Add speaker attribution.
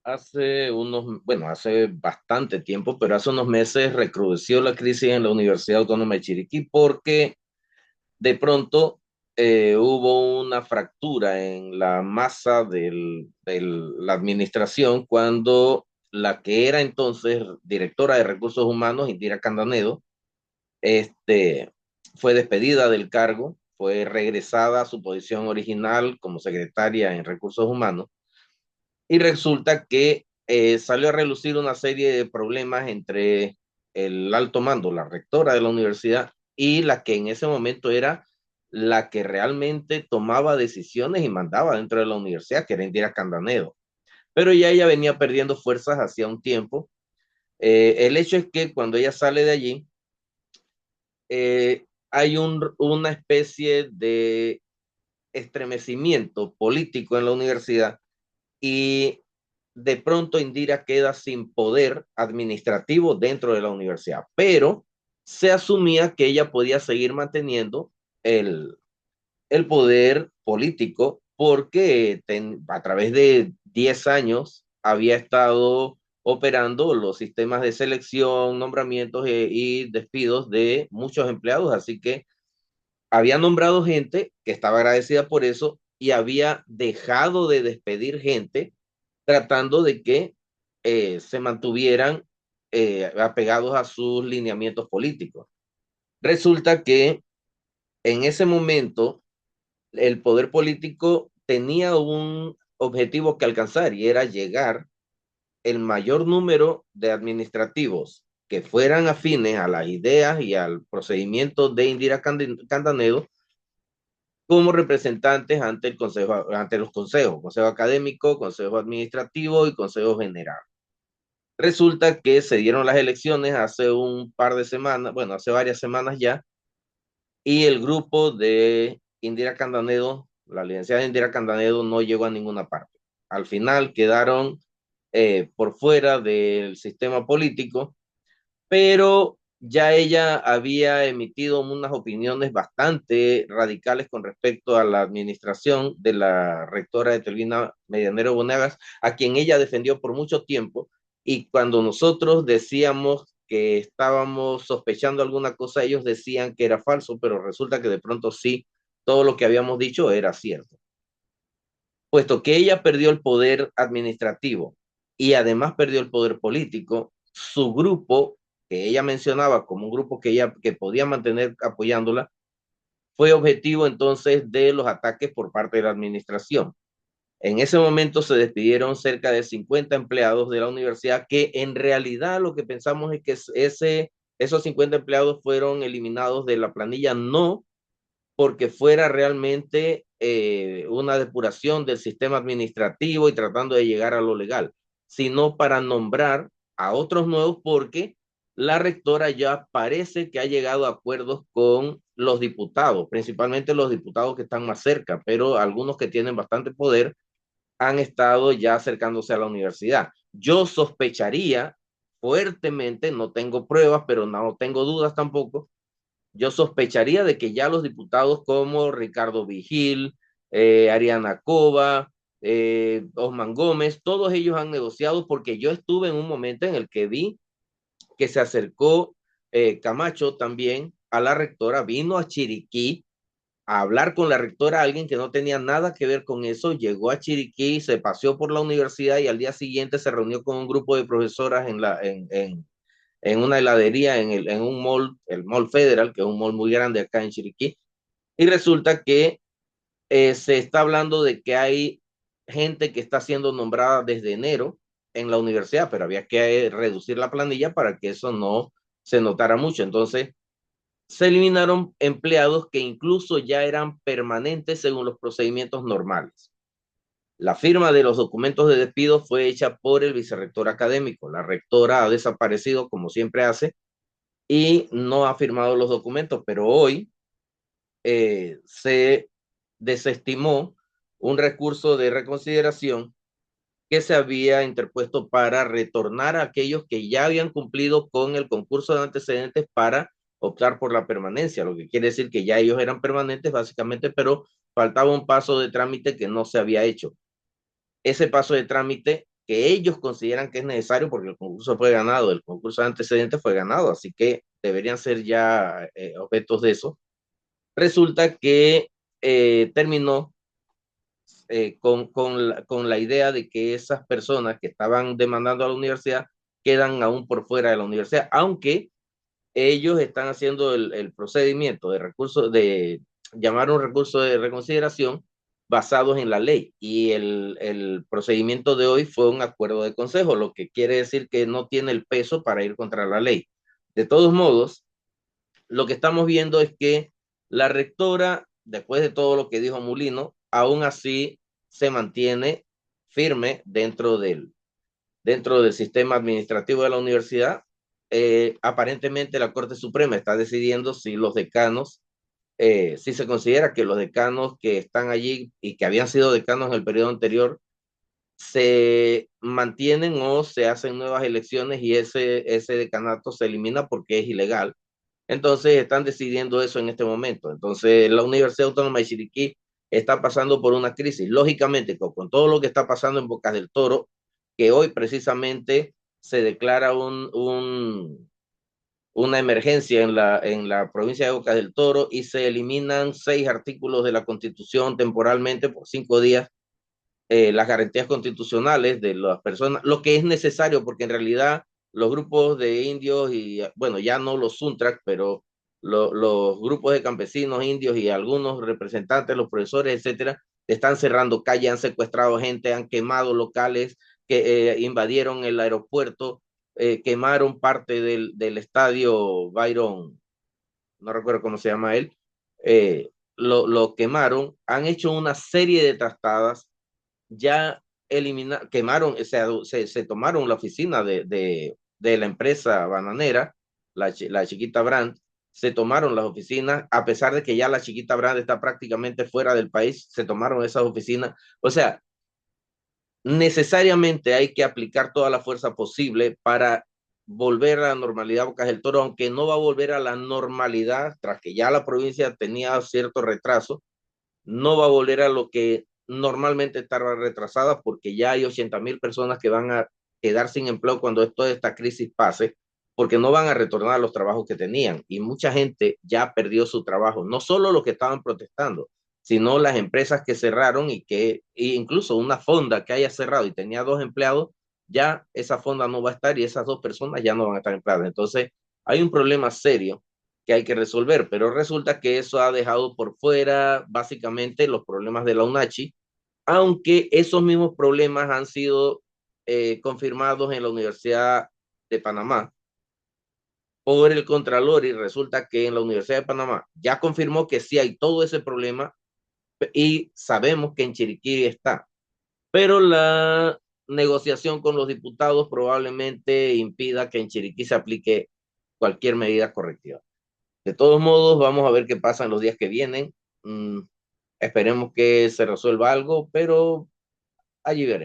Speaker 1: hace bastante tiempo, pero hace unos meses recrudeció la crisis en la Universidad Autónoma de Chiriquí porque de pronto hubo una fractura en la masa de la administración cuando la que era entonces directora de Recursos Humanos, Indira Candanedo, este, fue despedida del cargo, fue regresada a su posición original como secretaria en Recursos Humanos y resulta que salió a relucir una serie de problemas entre el alto mando, la rectora de la universidad y la que en ese momento era la que realmente tomaba decisiones y mandaba dentro de la universidad, que era Indira Candanedo. Pero ya ella venía perdiendo fuerzas hacía un tiempo. El hecho es que cuando ella sale de allí, hay una especie de estremecimiento político en la universidad y de pronto Indira queda sin poder administrativo dentro de la universidad, pero se asumía que ella podía seguir manteniendo el, el poder político porque a través de 10 años había estado operando los sistemas de selección, nombramientos y despidos de muchos empleados, así que había nombrado gente que estaba agradecida por eso y había dejado de despedir gente tratando de que se mantuvieran apegados a sus lineamientos políticos. Resulta que en ese momento el poder político tenía un objetivo que alcanzar y era llegar el mayor número de administrativos que fueran afines a las ideas y al procedimiento de Indira Candanedo como representantes ante el consejo, ante los consejos, consejo académico, consejo administrativo y consejo general. Resulta que se dieron las elecciones hace un par de semanas, bueno, hace varias semanas ya, y el grupo de Indira Candanedo, la licenciada Indira Candanedo, no llegó a ninguna parte. Al final quedaron por fuera del sistema político, pero ya ella había emitido unas opiniones bastante radicales con respecto a la administración de la rectora de Telvina Medianero Bonegas, a quien ella defendió por mucho tiempo, y cuando nosotros decíamos que estábamos sospechando alguna cosa, ellos decían que era falso, pero resulta que de pronto sí, todo lo que habíamos dicho era cierto. Puesto que ella perdió el poder administrativo y además perdió el poder político, su grupo, que ella mencionaba como un grupo que ella que podía mantener apoyándola, fue objetivo entonces de los ataques por parte de la administración. En ese momento se despidieron cerca de 50 empleados de la universidad, que en realidad lo que pensamos es que esos 50 empleados fueron eliminados de la planilla, no porque fuera realmente una depuración del sistema administrativo y tratando de llegar a lo legal, sino para nombrar a otros nuevos porque la rectora ya parece que ha llegado a acuerdos con los diputados, principalmente los diputados que están más cerca, pero algunos que tienen bastante poder han estado ya acercándose a la universidad. Yo sospecharía fuertemente, no tengo pruebas, pero no tengo dudas tampoco, yo sospecharía de que ya los diputados como Ricardo Vigil, Ariana Cova, Osman Gómez, todos ellos han negociado porque yo estuve en un momento en el que vi que se acercó Camacho también a la rectora, vino a Chiriquí a hablar con la rectora, alguien que no tenía nada que ver con eso, llegó a Chiriquí, se paseó por la universidad y al día siguiente se reunió con un grupo de profesoras en una heladería en un mall, el Mall Federal, que es un mall muy grande acá en Chiriquí, y resulta que se está hablando de que hay gente que está siendo nombrada desde enero en la universidad, pero había que reducir la planilla para que eso no se notara mucho. Entonces, se eliminaron empleados que incluso ya eran permanentes según los procedimientos normales. La firma de los documentos de despido fue hecha por el vicerrector académico. La rectora ha desaparecido, como siempre hace, y no ha firmado los documentos, pero hoy se desestimó un recurso de reconsideración que se había interpuesto para retornar a aquellos que ya habían cumplido con el concurso de antecedentes para optar por la permanencia, lo que quiere decir que ya ellos eran permanentes básicamente, pero faltaba un paso de trámite que no se había hecho. Ese paso de trámite que ellos consideran que es necesario porque el concurso fue ganado, el concurso antecedente fue ganado, así que deberían ser ya objetos de eso. Resulta que terminó con la idea de que esas personas que estaban demandando a la universidad quedan aún por fuera de la universidad, aunque ellos están haciendo el procedimiento de recurso, de llamar un recurso de reconsideración basados en la ley. Y el procedimiento de hoy fue un acuerdo de consejo, lo que quiere decir que no tiene el peso para ir contra la ley. De todos modos, lo que estamos viendo es que la rectora, después de todo lo que dijo Mulino, aún así se mantiene firme dentro del sistema administrativo de la universidad. Aparentemente la Corte Suprema está decidiendo si los decanos, si se considera que los decanos que están allí y que habían sido decanos en el periodo anterior se mantienen o se hacen nuevas elecciones y ese decanato se elimina porque es ilegal. Entonces están decidiendo eso en este momento. Entonces la Universidad Autónoma de Chiriquí está pasando por una crisis. Lógicamente, con todo lo que está pasando en Bocas del Toro, que hoy precisamente se declara una emergencia en la provincia de Bocas del Toro y se eliminan 6 artículos de la Constitución temporalmente por 5 días, las garantías constitucionales de las personas, lo que es necesario porque en realidad los grupos de indios y, bueno, ya no los Suntrack, pero los grupos de campesinos indios y algunos representantes, los profesores, etcétera, están cerrando calles, han secuestrado gente, han quemado locales que invadieron el aeropuerto, quemaron parte del estadio Byron, no recuerdo cómo se llama él, lo quemaron, han hecho una serie de trastadas, ya quemaron, o sea, se tomaron la oficina de la empresa bananera, la Chiquita Brand, se tomaron las oficinas, a pesar de que ya la Chiquita Brand está prácticamente fuera del país, se tomaron esas oficinas. O sea, necesariamente hay que aplicar toda la fuerza posible para volver a la normalidad Bocas del Toro, aunque no va a volver a la normalidad tras que ya la provincia tenía cierto retraso, no va a volver a lo que normalmente estaba retrasada porque ya hay 80,000 personas que van a quedar sin empleo cuando toda esta crisis pase, porque no van a retornar a los trabajos que tenían y mucha gente ya perdió su trabajo, no solo los que estaban protestando, sino las empresas que cerraron e incluso una fonda que haya cerrado y tenía 2 empleados, ya esa fonda no va a estar y esas 2 personas ya no van a estar empleadas. Entonces, hay un problema serio que hay que resolver, pero resulta que eso ha dejado por fuera básicamente los problemas de la UNACHI, aunque esos mismos problemas han sido confirmados en la Universidad de Panamá por el Contralor y resulta que en la Universidad de Panamá ya confirmó que sí hay todo ese problema y sabemos que en Chiriquí está, pero la negociación con los diputados probablemente impida que en Chiriquí se aplique cualquier medida correctiva. De todos modos, vamos a ver qué pasa en los días que vienen. Esperemos que se resuelva algo, pero allí veremos.